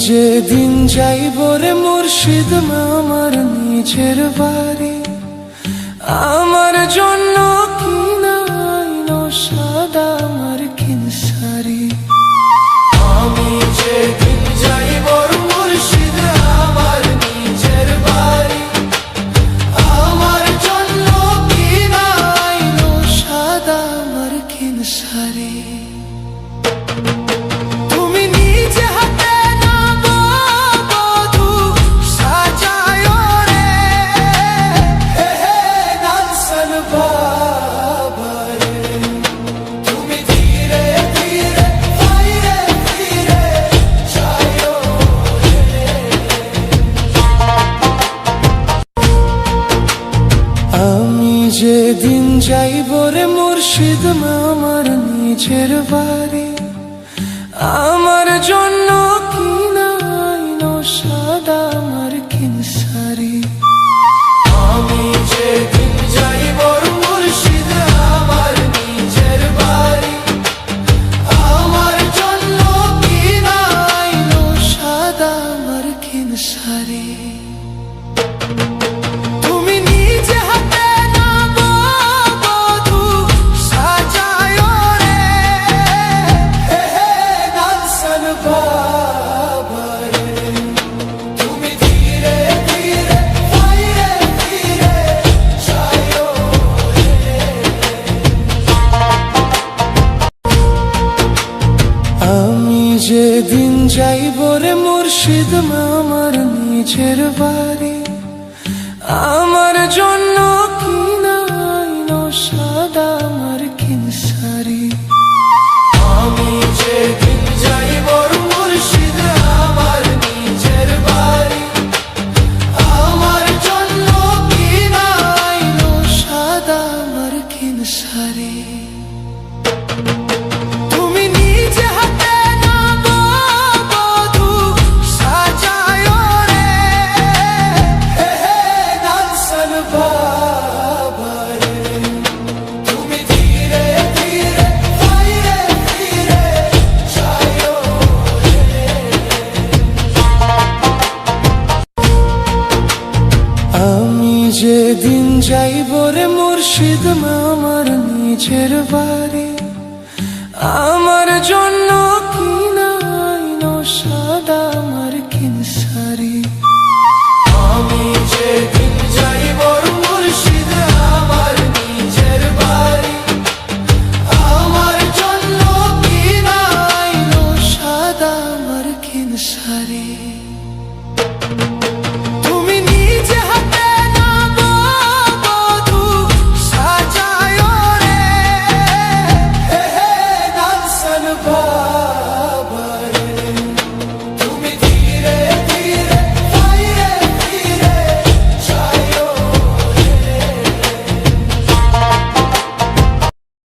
যেদিন যাইব রে মুর্শিদ আমার নিজের বাড়ি, আমার জন্য কিনাইনো সাদা আমার কিনসারি। আমি যেদিন যাইব মুর্শিদ আমার নিজের বাড়ি, আমার জন্য কিনাইনো সাদা আমার কিনসারি। যেদিন যাইব রে মুর্শিদ আমার নিজের বাড়ি, আমার জন্য কিনাইনো সাদা আমার কিনসারি। আমি যেদিন যাইব মুর্শিদ আমার নিজের বাড়ি, আমার জন্য কিনাইনো সাদা আমার কিনসারি। যেদিন যাইব রে মুর্শিদ আমার নিজের বাড়ি, আমার জন্য কিনাইনো সাদা আমার কিনসারি। আমি যেদিন যাইব মুর্শিদ আমার নিজের বাড়ি, আমার জন্য কিনাইনো সাদা আমার কিনসারি। যেদিন যাইব রে মুর্শিদ আমার নিজের বাড়ি,